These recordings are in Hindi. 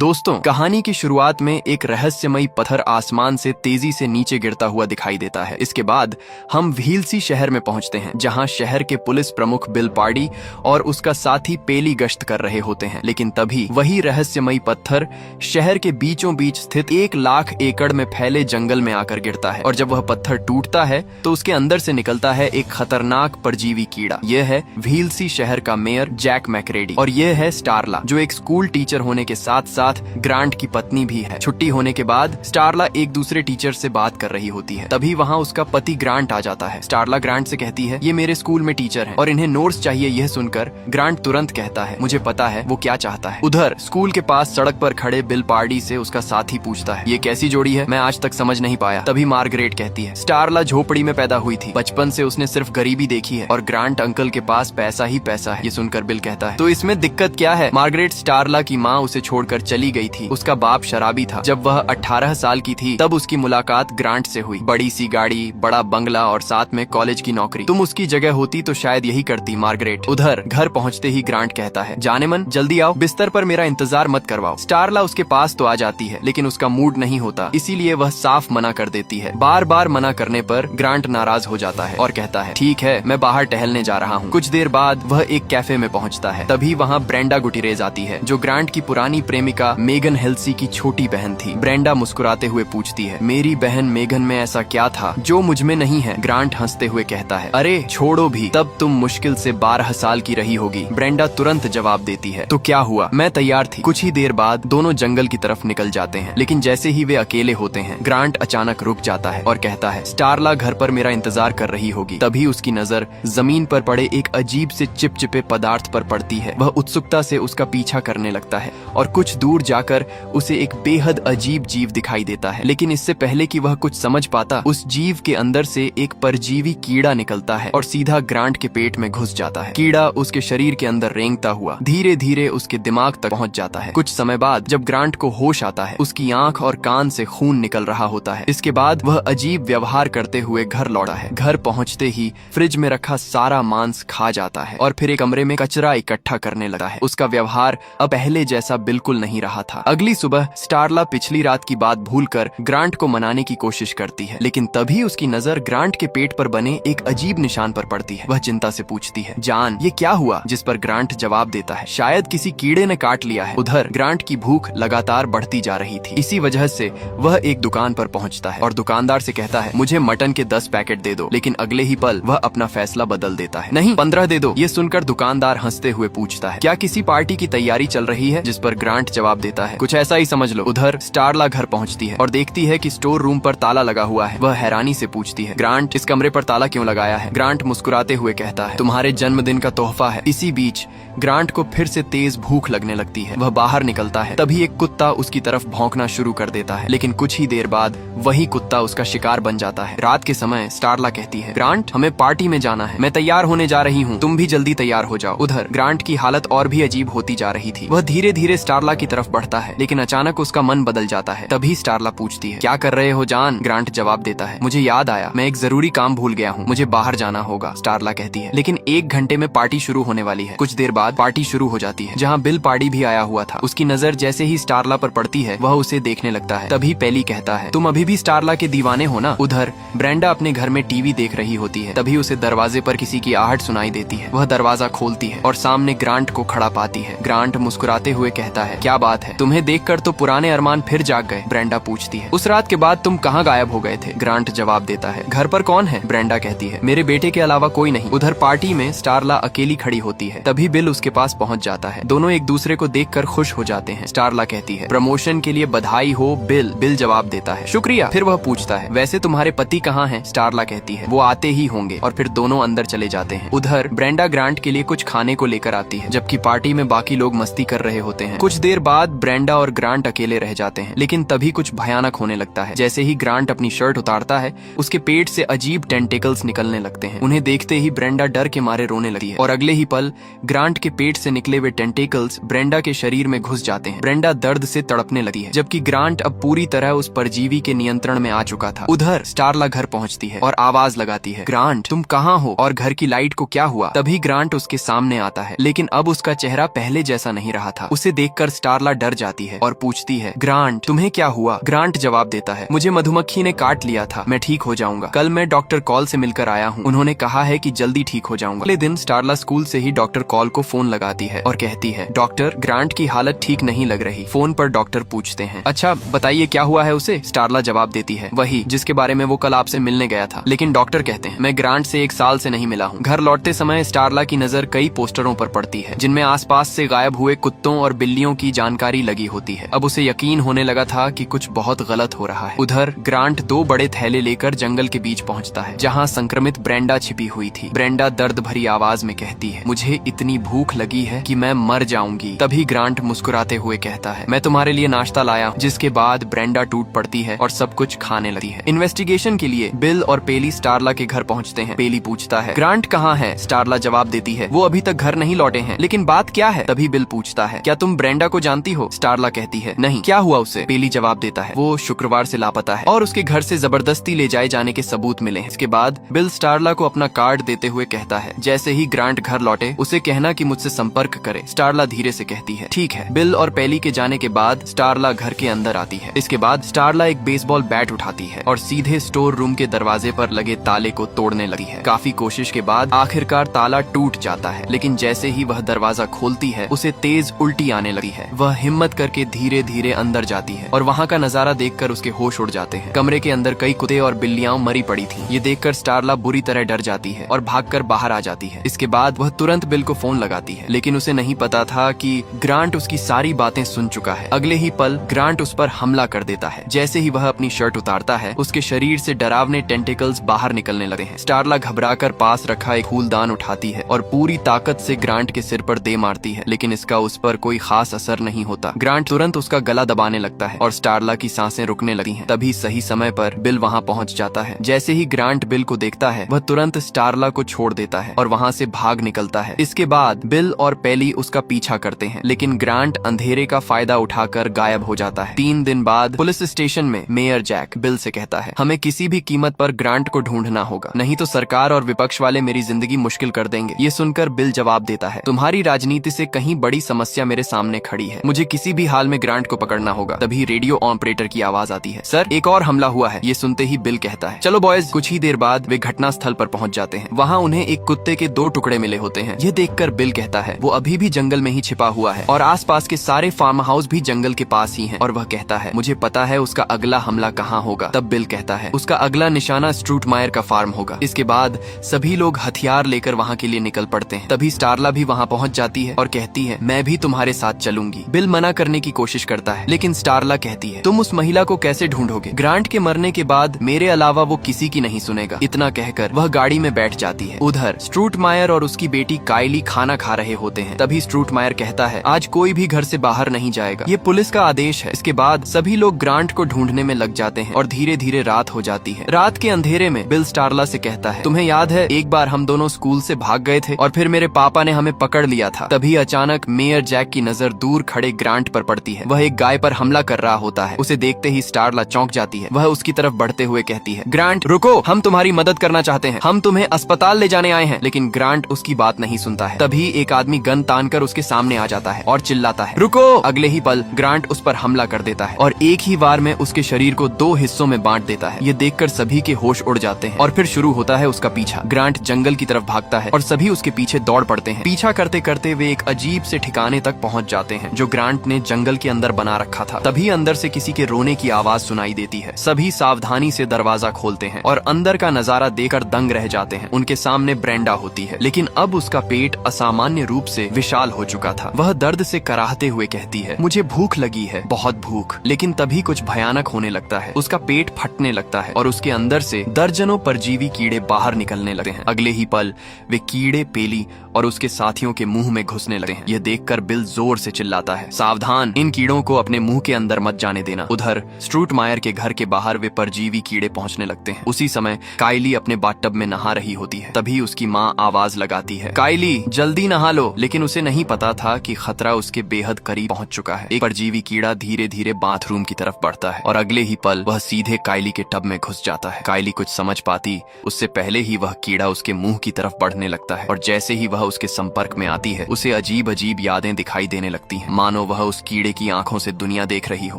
दोस्तों, कहानी की शुरुआत में एक रहस्यमयी पत्थर आसमान से तेजी से नीचे गिरता हुआ दिखाई देता है। इसके बाद हम व्हीलसी शहर में पहुंचते हैं, जहां शहर के पुलिस प्रमुख बिल पार्डी और उसका साथी पेली गश्त कर रहे होते हैं। लेकिन तभी वही रहस्यमयी पत्थर शहर के बीचों बीच स्थित 1,00,000 एकड़ में फैले जंगल में आकर गिरता है और जब वह पत्थर टूटता है तो उसके अंदर से निकलता है एक खतरनाक परजीवी कीड़ा। यह है व्हीलसी शहर का मेयर जैक मैक्रेडी और यह है स्टारला, जो एक स्कूल टीचर होने के साथ साथ ग्रांट की पत्नी भी है। छुट्टी होने के बाद स्टारला एक दूसरे टीचर से बात कर रही होती है। तभी वहाँ उसका पति ग्रांट आ जाता है। स्टारला ग्रांट से कहती है, ये मेरे स्कूल में टीचर हैं और इन्हें नोट्स चाहिए। यह सुनकर ग्रांट तुरंत कहता है, मुझे पता है वो क्या चाहता है। उधर स्कूल के पास सड़क पर खड़े बिल पार्डी से उसका साथी पूछता है, ये कैसी जोड़ी है, मैं आज तक समझ नहीं पाया। तभी मार्गरेट कहती है, स्टारला झोपड़ी में पैदा हुई थी, बचपन से उसने सिर्फ गरीबी देखी है और ग्रांट अंकल के पास पैसा ही पैसा है। ये सुनकर बिल कहता है, तो इसमें दिक्कत क्या है। मार्गरेट, स्टारला की माँ उसे छोड़कर चली गई थी। उसका बाप शराबी था। जब वह 18 साल की थी तब उसकी मुलाकात ग्रांट से हुई। बड़ी सी गाड़ी, बड़ा बंगला और साथ में कॉलेज की नौकरी। तुम उसकी जगह होती तो शायद यही करती, मार्गरेट। उधर घर पहुंचते ही ग्रांट कहता है, जाने मन, जल्दी आओ, बिस्तर पर मेरा इंतजार मत करवाओ। स्टारला उसके पास तो आ जाती है लेकिन उसका मूड नहीं होता, इसीलिए वह साफ मना कर देती है। बार बार मना करने पर ग्रांट नाराज हो जाता है और कहता है, ठीक है, मैं बाहर टहलने जा रहा हूँ। कुछ देर बाद वह एक कैफे में पहुँचता है। तभी वहाँ ब्रेंडा गुटिरेज आती है, जो ग्रांट की पुरानी प्रेमिका मेगन हेल्सी की छोटी बहन थी। ब्रेंडा मुस्कुराते हुए पूछती है, मेरी बहन मेगन में ऐसा क्या था जो मुझ में नहीं है। ग्रांट हंसते हुए कहता है, अरे छोड़ो भी, तब तुम मुश्किल से 12 साल की रही होगी। ब्रेंडा तुरंत जवाब देती है, तो क्या हुआ, मैं तैयार थी। कुछ ही देर बाद दोनों जंगल की तरफ निकल जाते हैं, लेकिन जैसे ही वे अकेले होते हैं ग्रांट अचानक रुक जाता है और कहता है, स्टारला घर पर मेरा इंतजार कर रही होगी। तभी उसकी नजर जमीन पर पड़े एक अजीब से चिपचिपे पदार्थ पर पड़ती है। वह उत्सुकता से उसका पीछा करने लगता है और कुछ दूर जाकर उसे एक बेहद अजीब जीव दिखाई देता है। लेकिन इससे पहले कि वह कुछ समझ पाता, उस जीव के अंदर से एक परजीवी कीड़ा निकलता है और सीधा ग्रांट के पेट में घुस जाता है। कीड़ा उसके शरीर के अंदर रेंगता हुआ धीरे धीरे उसके दिमाग तक पहुंच जाता है। कुछ समय बाद जब ग्रांट को होश आता है, उसकी आंख और कान से खून निकल रहा होता है। इसके बाद वह अजीब व्यवहार करते हुए घर लौटा है। घर पहुंचते ही फ्रिज में रखा सारा मांस खा जाता है और फिर एक कमरे में कचरा इकट्ठा करने लगा है। उसका व्यवहार अब पहले जैसा बिल्कुल नहीं रहा था। अगली सुबह स्टारला पिछली रात की बात भूलकर ग्रांट को मनाने की कोशिश करती है, लेकिन तभी उसकी नजर ग्रांट के पेट पर बने एक अजीब निशान पर पड़ती है। वह चिंता से पूछती है, जान, ये क्या हुआ। जिस पर ग्रांट जवाब देता है, शायद किसी कीड़े ने काट लिया है। उधर ग्रांट की भूख लगातार बढ़ती जा रही थी। इसी वजह से वह एक दुकान पर पहुंचता है और दुकानदार से कहता है, मुझे मटन के 10 पैकेट दे दो। लेकिन अगले ही पल वह अपना फैसला बदल देता है, नहीं, 15 दे दो। ये सुनकर दुकानदार हंसते हुए पूछता है, क्या किसी पार्टी की तैयारी चल रही है। जिस पर ग्रांट जवाब देता है, कुछ ऐसा ही समझ लो। उधर स्टारला घर पहुंचती है और देखती है कि स्टोर रूम पर ताला लगा हुआ है। वह हैरानी से पूछती है, ग्रांट, इस कमरे पर ताला क्यों लगाया है। ग्रांट मुस्कुराते हुए कहता है, तुम्हारे जन्मदिन का तोहफा है। इसी बीच ग्रांट को फिर से तेज भूख लगने लगती है। वह बाहर निकलता है। तभी एक कुत्ता उसकी तरफ भौंकना शुरू कर देता है, लेकिन कुछ ही देर बाद वही कुत्ता उसका शिकार बन जाता है। रात के समय स्टारला कहती है, ग्रांट, हमें पार्टी में जाना है, मैं तैयार होने जा रही हूँ, तुम भी जल्दी तैयार हो जाओ। उधर ग्रांट की हालत और भी अजीब होती जा रही थी। वह धीरे धीरे स्टारला की तरफ बढ़ता है, लेकिन अचानक उसका मन बदल जाता है। तभी स्टारला पूछती है, क्या कर रहे हो जान। ग्रांट जवाब देता है, मुझे याद आया, मैं एक जरूरी काम भूल गया हूँ, मुझे बाहर जाना होगा। स्टारला कहती है, लेकिन 1 घंटे में पार्टी शुरू होने वाली है। कुछ देर बाद पार्टी शुरू हो जाती है, जहाँ बिल पार्डी भी आया हुआ था। उसकी नजर जैसे ही स्टारला पर पड़ती है, वह उसे देखने लगता है। तभी पेली कहता है, तुम अभी भी स्टारला के दीवाने हो ना। उधर ब्रेंडा अपने घर में टीवी देख रही होती है। तभी उसे दरवाजे पर किसी की आहट सुनाई देती है। वह दरवाजा खोलती है और सामने ग्रांट को खड़ा पाती है। ग्रांट मुस्कुराते हुए कहता है, क्या बात है, तुम्हें देखकर तो पुराने अरमान फिर जाग गए। ब्रेंडा पूछती है, उस रात के बाद तुम कहाँ गायब हो गए थे। ग्रांट जवाब देता है, घर पर कौन है। ब्रेंडा कहती है, मेरे बेटे के अलावा कोई नहीं। उधर पार्टी में स्टारला अकेली खड़ी होती है। तभी बिल उसके पास पहुंच जाता है। दोनों एक दूसरे को देखकर खुश हो जाते हैं। स्टारला कहती है, प्रमोशन के लिए बधाई हो बिल। बिल जवाब देता है, शुक्रिया। फिर वह पूछता है, वैसे तुम्हारे पति कहाँ हैं। स्टारला कहती है, वो आते ही होंगे। और फिर दोनों अंदर चले जाते हैं। उधर ब्रेंडा ग्रांट के लिए कुछ खाने को लेकर आती है, जबकि पार्टी में बाकी लोग मस्ती कर रहे होते हैं। कुछ देर बाद ब्रेंडा और ग्रांट अकेले रह जाते हैं, लेकिन तभी कुछ भयानक होने लगता है। जैसे ही ग्रांट अपनी शर्ट उतारता है, उसके पेट से अजीब टेंटिकल्स निकलने लगते हैं। उन्हें देखते ही ब्रेंडा डर के मारे रोने लगती है और अगले ही पल ग्रांट के पेट से निकले हुए टेंटिकल्स ब्रेंडा के शरीर में घुस जाते हैं। ब्रेंडा दर्द से तड़पने लगती है, जबकि ग्रांट अब पूरी तरह उस परजीवी के नियंत्रण में आ चुका था। उधर स्टारला घर पहुंचती है और आवाज लगाती है, ग्रांट, तुम कहाँ हो और घर की लाइट को क्या हुआ। तभी ग्रांट उसके सामने आता है, लेकिन अब उसका चेहरा पहले जैसा नहीं रहा था। उसे देखकर स्टारला स्टारला डर जाती है और पूछती है, ग्रांट तुम्हें क्या हुआ? ग्रांट जवाब देता है, मुझे मधुमक्खी ने काट लिया था, मैं ठीक हो जाऊंगा। कल मैं डॉक्टर कॉल से मिलकर आया हूँ, उन्होंने कहा है कि जल्दी ठीक हो जाऊंगा। अगले दिन स्टारला स्कूल से ही डॉक्टर कॉल को फोन लगाती है और कहती है, डॉक्टर ग्रांट की हालत ठीक नहीं लग रही। फोन पर डॉक्टर पूछते हैं, अच्छा बताइए क्या हुआ है उसे? स्टारला जवाब देती है, वही जिसके बारे में वो कल आपसे मिलने गया था। लेकिन डॉक्टर कहते हैं, मैं ग्रांट से 1 साल से नहीं मिला हूँ। घर लौटते समय स्टारला की नजर कई पोस्टरों पर पड़ती है जिनमें आसपास से गायब हुए कुत्तों और बिल्लियों की जानकारी लगी होती है। अब उसे यकीन होने लगा था कि कुछ बहुत गलत हो रहा है। उधर ग्रांट 2 बड़े थैले लेकर जंगल के बीच पहुंचता है जहां संक्रमित ब्रेंडा छिपी हुई थी। ब्रेंडा दर्द भरी आवाज में कहती है, मुझे इतनी भूख लगी है कि मैं मर जाऊंगी। तभी ग्रांट मुस्कुराते हुए कहता है, मैं तुम्हारे लिए नाश्ता लाया हूं। जिसके बाद ब्रेंडा टूट पड़ती है और सब कुछ खाने लगती है। इन्वेस्टिगेशन के लिए बिल और पेली स्टारला के घर पहुंचते हैं। पेली पूछता है, ग्रांट कहाँ है? स्टारला जवाब देती है, वो अभी तक घर नहीं लौटे हैं। लेकिन बात क्या है? तभी बिल पूछता है, क्या तुम ब्रेंडा को जानती हो? स्टारला कहती है, नहीं, क्या हुआ उसे? पेली जवाब देता है, वो शुक्रवार से लापता है और उसके घर से जबरदस्ती ले जाए जाने के सबूत मिले हैं। इसके बाद बिल स्टारला को अपना कार्ड देते हुए कहता है, जैसे ही ग्रांट घर लौटे उसे कहना कि मुझसे संपर्क करे। स्टारला धीरे से कहती है, ठीक है। बिल और पेली के जाने के बाद स्टारला घर के अंदर आती है। इसके बाद स्टारला एक बेसबॉल बैट उठाती है और सीधे स्टोर रूम के दरवाजे पर लगे ताले को तोड़ने लगी है। काफी कोशिश के बाद आखिरकार ताला टूट जाता है, लेकिन जैसे ही वह दरवाजा खोलती है उसे तेज उल्टी आने लगी है। वह हिम्मत करके धीरे धीरे अंदर जाती है और वहाँ का नजारा देखकर उसके होश उड़ जाते हैं। कमरे के अंदर कई कुत्ते और बिल्लियां मरी पड़ी थी। ये देखकर स्टारला बुरी तरह डर जाती है और भागकर बाहर आ जाती है। इसके बाद वह तुरंत बिल को फोन लगाती है, लेकिन उसे नहीं पता था कि ग्रांट उसकी सारी बातें सुन चुका है। अगले ही पल ग्रांट उस पर हमला कर देता है। जैसे ही वह अपनी शर्ट उतारता है उसके शरीर से डरावने टेंटिकल्स बाहर निकलने लगते हैं। स्टारला घबराकर पास रखा एक फूलदान उठाती है और पूरी ताकत से ग्रांट के सिर पर दे मारती है, लेकिन इसका उस पर कोई खास असर नहीं होता। ग्रांट तुरंत उसका गला दबाने लगता है और स्टारला की सांसें रुकने लगती हैं। तभी सही समय पर बिल वहां पहुंच जाता है। जैसे ही ग्रांट बिल को देखता है वह तुरंत स्टारला को छोड़ देता है और वहां से भाग निकलता है। इसके बाद बिल और पेली उसका पीछा करते हैं, लेकिन ग्रांट अंधेरे का फायदा उठाकर गायब हो जाता है। 3 दिन बाद पुलिस स्टेशन में मेयर जैक बिल से कहता है, हमें किसी भी कीमत पर ग्रांट को ढूंढना होगा, नहीं तो सरकार और विपक्ष वाले मेरी जिंदगी मुश्किल कर देंगे। ये सुनकर बिल जवाब देता है, तुम्हारी राजनीति से कहीं बड़ी समस्या मेरे सामने खड़ी है, मुझे किसी भी हाल में ग्रांट को पकड़ना होगा। तभी रेडियो ऑपरेटर की आवाज आती है, सर एक और हमला हुआ है। ये सुनते ही बिल कहता है, चलो बॉयज। कुछ ही देर बाद वे घटना स्थल पर पहुंच जाते हैं। वहाँ उन्हें एक कुत्ते के 2 टुकड़े मिले होते हैं। ये देखकर बिल कहता है, वो अभी भी जंगल में ही छिपा हुआ है और आसपास के सारे फार्म हाउस भी जंगल के पास ही हैं। और वह कहता है, मुझे पता है उसका अगला हमला कहाँ होगा। तब बिल कहता है, उसका अगला निशाना स्ट्रूटमायर का फार्म होगा। इसके बाद सभी लोग हथियार लेकर वहाँ के लिए निकल पड़ते हैं। तभी स्टारला भी वहाँ पहुँच जाती है और कहती है, मैं भी तुम्हारे साथ चलूंगी। बिल मना करने की कोशिश करता है, लेकिन स्टारला कहती है, तुम उस महिला को कैसे ढूंढोगे? ग्रांट के मरने के बाद मेरे अलावा वो किसी की नहीं सुनेगा। इतना कहकर वह गाड़ी में बैठ जाती है। उधर स्ट्रूटमायर और उसकी बेटी काइली खाना खा रहे होते हैं। तभी स्ट्रूटमायर कहता है, आज कोई भी घर से बाहर नहीं जाएगा, ये पुलिस का आदेश है। इसके बाद सभी लोग ग्रांट को ढूंढने में लग जाते हैं और धीरे धीरे रात हो जाती है। रात के अंधेरे में बिल स्टारला से कहता है, तुम्हें याद है एक बार हम दोनों स्कूल से भाग गए थे और फिर मेरे पापा ने हमें पकड़ लिया था। तभी अचानक मेयर जैक की नजर दूर खड़े ग्रांट पर पड़ती है। वह एक गाय पर हमला कर रहा होता है। उसे देखते ही स्टारला चौंक जाती है। वह उसकी तरफ बढ़ते हुए कहती है, ग्रांट रुको, हम तुम्हारी मदद करना चाहते हैं, हम तुम्हें अस्पताल ले जाने आए हैं। लेकिन ग्रांट उसकी बात नहीं सुनता है। तभी एक आदमी गन तानकर उसके सामने आ जाता है और चिल्लाता है, रुको। अगले ही पल ग्रांट उस पर हमला कर देता है और एक ही वार में उसके शरीर को 2 हिस्सों में बांट देता है। ये देखकर सभी के होश उड़ जाते हैं और फिर शुरू होता है उसका पीछा। ग्रांट जंगल की तरफ भागता है और सभी उसके पीछे दौड़ पड़ते हैं। पीछा करते करते वे एक अजीब से ठिकाने तक पहुंच जाते हैं जो ग्रांट ने जंगल के अंदर बना रखा था। तभी अंदर से किसी के रोने की आवाज सुनाई देती है। सभी सावधानी से दरवाजा खोलते हैं और अंदर का नजारा देखकर दंग रह जाते हैं। उनके सामने ब्रेंडा होती है, लेकिन अब उसका पेट असामान्य रूप से विशाल हो चुका था। वह दर्द से कराहते हुए कहती है, मुझे भूख लगी है, बहुत भूख। लेकिन तभी कुछ भयानक होने लगता है। उसका पेट फटने लगता है और उसके अंदर से दर्जनों परजीवी कीड़े बाहर निकलने लगते हैं। अगले ही पल वे कीड़े पेली और उसके साथियों के मुंह में घुसने लगते हैं। यह देखकर बिल जोर से चिल्लाता है, सावधान, इन कीड़ों को अपने मुंह के अंदर मत जाने देना। उधर स्ट्रूटमायर के घर के बाहर वे परजीवी कीड़े पहुंचने लगते हैं। उसी समय काइली अपने बाथटब में नहा रही होती है। तभी उसकी माँ आवाज लगाती है, काइली जल्दी नहा लो। लेकिन उसे नहीं पता था कि खतरा उसके बेहद करीब पहुंच चुका है। एक परजीवी कीड़ा धीरे धीरे बाथरूम की तरफ बढ़ता है और अगले ही पल वह सीधे काइली के टब में घुस जाता है। काइली कुछ समझ पाती उससे पहले ही वह कीड़ा उसके मुंह की तरफ बढ़ने लगता है और जैसे ही वह उसके संपर्क में आती है उसे अजीब अजीब यादें दिखाई देने लगती हैं। मानो मानो वह उस कीड़े की आंखों से दुनिया देख रही हो।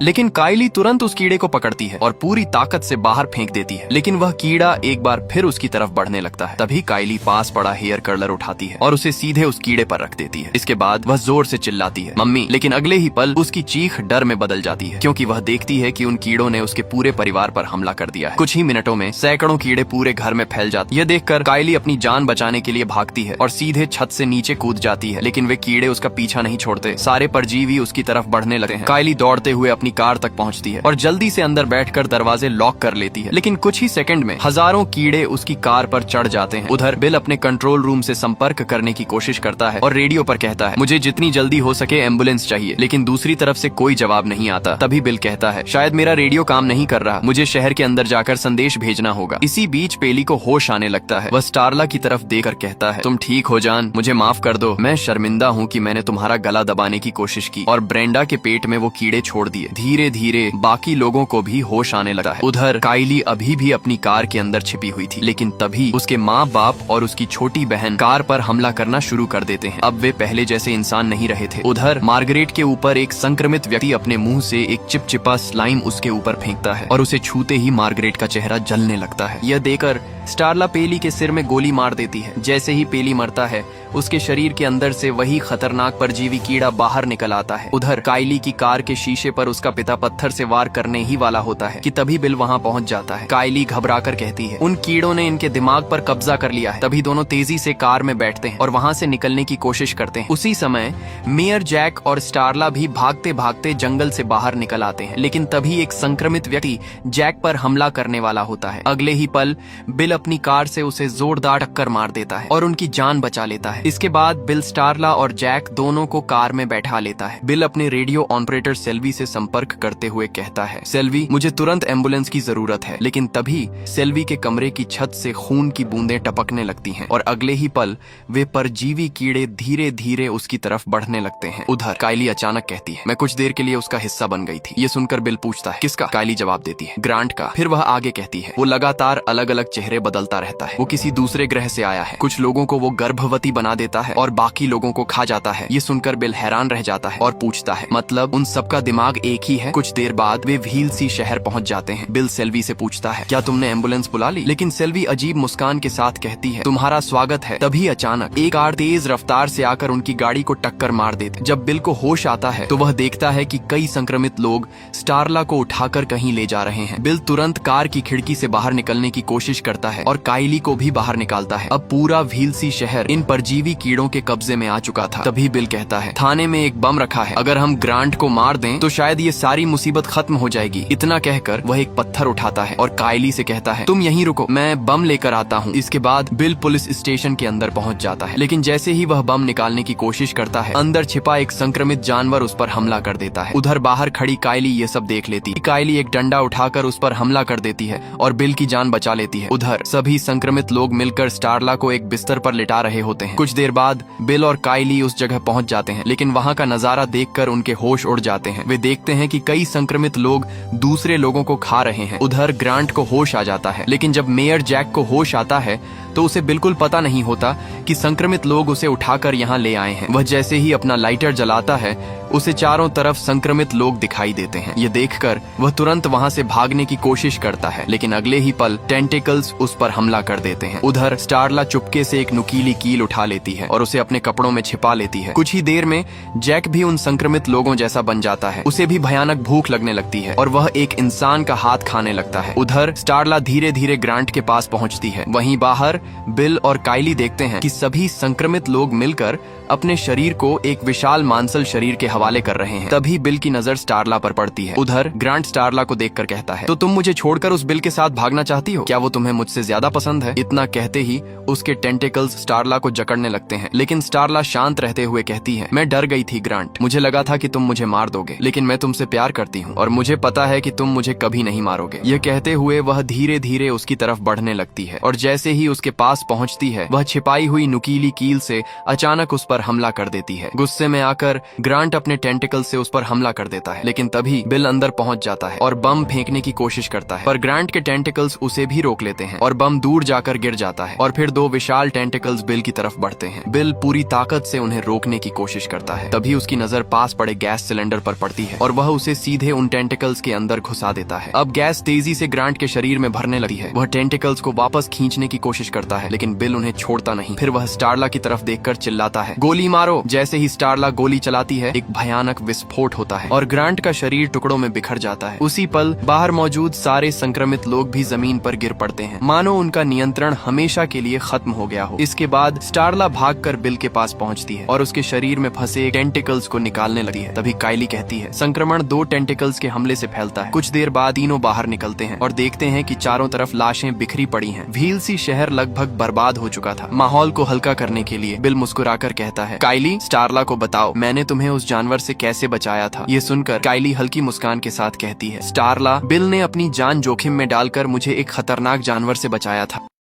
लेकिन काइली तुरंत उस कीड़े को पकड़ती है और पूरी ताकत से बाहर फेंक देती है, लेकिन वह कीड़ा एक बार फिर उसकी तरफ बढ़ने लगता है। तभी काइली पास पड़ा हेयर कर्लर उठाती है और उसे सीधे उस कीड़े पर रख देती है। इसके बाद वह जोर से चिल्लाती है, मम्मी। लेकिन अगले ही पल उसकी चीख डर में बदल जाती है, क्योंकि वह देखती है कि उन कीड़ों ने उसके पूरे परिवार पर हमला कर दिया है। कुछ ही मिनटों में सैकड़ों कीड़े पूरे घर में फैल जाते हैं। यह देखकर काइली अपनी जान बचाने के लिए भागती है और सीधे छत से नीचे कूद जाती है, लेकिन वे कीड़े उसका पीछा नहीं छोड़ते। सारे परजीवी उसकी तरफ बढ़ने लगते हैं। काइली दौड़ते हुए अपनी कार तक पहुंचती है और जल्दी से अंदर बैठकर दरवाजे लॉक कर लेती है, लेकिन कुछ ही सेकंड में हजारों कीड़े उसकी कार पर चढ़ जाते हैं। उधर बिल अपने कंट्रोल रूम से संपर्क करने की कोशिश करता है और रेडियो पर कहता है, मुझे जितनी जल्दी हो सके एम्बुलेंस चाहिए, लेकिन दूसरी तरफ से कोई जवाब नहीं आता। तभी बिल कहता है, शायद मेरा रेडियो काम नहीं कर रहा, मुझे शहर के अंदर जाकर संदेश भेजना होगा। इसी बीच पेली को होश आने लगता है। वह स्टारला की तरफ देखकर कहता है, तुम ठीक हो जान, मुझे माफ कर दो। मैं शर्मिंदा हूँ कि मैंने तुम्हारा गला दबाने की कोशिश की और ब्रेंडा के पेट में वो कीड़े छोड़ दिए। धीरे धीरे बाकी लोगों को भी होश आने लगा है। उधर काइली अभी भी अपनी कार के अंदर छिपी हुई थी, लेकिन तभी उसके माँ बाप और उसकी छोटी बहन कार पर हमला करना शुरू कर देते हैं। अब वे पहले जैसे इंसान नहीं रहे थे। उधर मार्गरेट के ऊपर एक संक्रमित व्यक्ति अपने मुंह से एक चिपचिपा स्लाइम उसके ऊपर फेंकता है और उसे छूते ही मार्गरेट का चेहरा जलने लगता है। यह देखकर स्टारला पेली के सिर में गोली मार देती है। जैसे ही पेली मरता है, उसके शरीर के अंदर से वही खतरनाक परजीवी कीड़ा बाहर निकल आता है। उधर काइली की कार के शीशे पर उसका पिता पत्थर से वार करने ही वाला होता है कि तभी बिल वहां पहुंच जाता है। काइली घबराकर कहती है, उन कीड़ों ने इनके दिमाग पर कब्जा कर लिया है। तभी दोनों तेजी से कार में बैठते हैं और वहां से निकलने की कोशिश करते हैं। उसी समय मेयर जैक और स्टारला भी भागते भागते जंगल से बाहर निकल आते हैं, लेकिन तभी एक संक्रमित व्यक्ति जैक पर हमला करने वाला होता है। अगले ही पल बिल अपनी कार से उसे जोरदार टक्कर मार देता है और उनकी जान बचा लेता है। इसके बाद बिल स्टारला और जैक दोनों को कार में बैठा लेता है। बिल अपने रेडियो ऑपरेटर सेल्वी से संपर्क करते हुए कहता है, सेल्वी, मुझे तुरंत एम्बुलेंस की जरूरत है। लेकिन तभी सेल्वी के कमरे की छत से खून की बूंदें टपकने लगती हैं और अगले ही पल वे परजीवी कीड़े धीरे धीरे उसकी तरफ बढ़ने लगते हैं। उधर काइली अचानक कहती है, मैं कुछ देर के लिए उसका हिस्सा बन गई थी। ये सुनकर बिल पूछता है, किसका? काइली जवाब देती है, ग्रांट का। फिर वह आगे कहती है, वो लगातार अलग अलग चेहरे बदलता रहता है। वो किसी दूसरे ग्रह से आया है। कुछ लोगों को वो गर्भवती बना देता है और बाकी लोगों को खा जाता है। ये सुनकर बिल हैरान रह जाता है और पूछता है, मतलब उन सबका दिमाग एक ही है? कुछ देर बाद वे व्हीलसी शहर पहुंच जाते हैं। बिल सेल्वी से पूछता है, क्या तुमने एम्बुलेंस बुला ली? लेकिन सेल्वी अजीब मुस्कान के साथ कहती है, तुम्हारा स्वागत है। तभी अचानक एक कार तेज रफ्तार से आकर उनकी गाड़ी को टक्कर मार देते। जब बिल को होश आता है तो वह देखता है कि कई संक्रमित लोग स्टारला को उठाकर कहीं ले जा रहे हैं। बिल तुरंत कार की खिड़की से बाहर निकलने की कोशिश करता है और काइली को भी बाहर निकालता है। अब पूरा व्हीलसी शहर इन परजीवी कीड़ों के कब्जे में आ चुका था। तभी बिल कहता है, थाने में एक बम रखा है, अगर हम ग्रांट को मार दें तो शायद ये सारी मुसीबत खत्म हो जाएगी। इतना कहकर वह एक पत्थर उठाता है और काइली से कहता है, तुम यहीं रुको, मैं बम लेकर आता हूँ। इसके बाद बिल पुलिस स्टेशन के अंदर पहुँच जाता है, लेकिन जैसे ही वह बम निकालने की कोशिश करता है, अंदर छिपा एक संक्रमित जानवर उस पर हमला कर देता है। उधर बाहर खड़ी काइली ये सब देख लेती है। काइली एक डंडा उठाकर उस पर हमला कर देती है और बिल की जान बचा लेती है। उधर सभी संक्रमित लोग मिलकर स्टारला को एक बिस्तर पर लिटा रहे होते हैं। कुछ देर बाद बिल और काइली उस जगह पहुंच जाते हैं, लेकिन वहां का नजारा देखकर उनके होश उड़ जाते हैं। वे देखते हैं कि कई संक्रमित लोग दूसरे लोगों को खा रहे हैं। उधर ग्रांट को होश आ जाता है, लेकिन जब मेयर जैक को होश आता है तो उसे बिल्कुल पता नहीं होता कि संक्रमित लोग उसे उठाकर यहाँ ले आए हैं। वह जैसे ही अपना लाइटर जलाता है, उसे चारों तरफ संक्रमित लोग दिखाई देते हैं। ये देखकर वह तुरंत वहां से भागने की कोशिश करता है, लेकिन अगले ही पल टेंटिकल्स उस पर हमला कर देते हैं। उधर स्टारला चुपके से एक नुकीली कील उठा लेती है और उसे अपने कपड़ों में छिपा लेती है। कुछ ही देर में जैक भी उन संक्रमित लोगों जैसा बन जाता है। उसे भी भयानक भूख लगने लगती है और वह एक इंसान का हाथ खाने लगता है। उधर स्टारला धीरे धीरे ग्रांट के पास पहुंचती है। वहीं बाहर बिल और काइली देखते हैं कि सभी संक्रमित लोग मिलकर अपने शरीर को एक विशाल मांसल शरीर के हवाले कर रहे हैं। तभी बिल की नजर स्टारला पर पड़ती है। उधर ग्रांट स्टारला को देखकर कहता है, तो तुम मुझे छोड़कर उस बिल के साथ भागना चाहती हो? क्या वो तुम्हें मुझसे ज्यादा पसंद है? इतना कहते ही उसके टेंटिकल्स स्टारला को जकड़ने लगते हैं, लेकिन स्टारला शांत रहते हुए कहती है, मैं डर गई थी ग्रांट, मुझे लगा था कि तुम मुझे मार दोगे, लेकिन मैं तुमसे प्यार करती हूँ और मुझे पता है कि तुम मुझे कभी नहीं मारोगे। यह कहते हुए वह धीरे धीरे उसकी तरफ बढ़ने लगती है और जैसे ही उसके के पास पहुंचती है वह छिपाई हुई नुकीली कील से अचानक उस पर हमला कर देती है। गुस्से में आकर ग्रांट अपने टेंटिकल से उस पर हमला कर देता है, लेकिन तभी बिल अंदर पहुंच जाता है और बम फेंकने की कोशिश करता है, पर ग्रांट के टेंटिकल्स उसे भी रोक लेते हैं और बम दूर जाकर गिर जाता है और फिर दो विशाल टेंटिकल्स बिल की तरफ बढ़ते हैं। बिल पूरी ताकत से उन्हें रोकने की कोशिश करता है, तभी उसकी नजर पास पड़े गैस सिलेंडर पर पड़ती है और वह उसे सीधे उन टेंटिकल्स के अंदर घुसा देता है। अब गैस तेजी से ग्रांट के शरीर में भरने लगी है। वह टेंटिकल्स को वापस खींचने की कोशिश करता है, लेकिन बिल उन्हें छोड़ता नहीं। फिर वह स्टारला की तरफ देखकर चिल्लाता है, गोली मारो। जैसे ही स्टारला गोली चलाती है एक भयानक विस्फोट होता है और ग्रांट का शरीर टुकड़ों में बिखर जाता है। उसी पल बाहर मौजूद सारे संक्रमित लोग भी जमीन पर गिर पड़ते हैं, मानो उनका नियंत्रण हमेशा के लिए खत्म हो गया हो। इसके बाद स्टारला भागकर बिल के पास पहुंचती है और उसके शरीर में फंसे टेंटिकल्स को निकालने लगती है। तभी काइली कहती है, संक्रमण दो टेंटिकल्स के हमले से फैलता है। कुछ देर बाद तीनों बाहर निकलते हैं और देखते हैं कि चारों तरफ लाशें बिखरी पड़ी हैं। व्हीलसी शहर लगभग बर्बाद हो चुका था। माहौल को हल्का करने के लिए बिल मुस्कुराकर कहता है, काइली, स्टारला को बताओ मैंने तुम्हें उस जानवर से कैसे बचाया था। ये सुनकर काइली हल्की मुस्कान के साथ कहती है, स्टारला, बिल ने अपनी जान जोखिम में डालकर मुझे एक खतरनाक जानवर से बचाया था।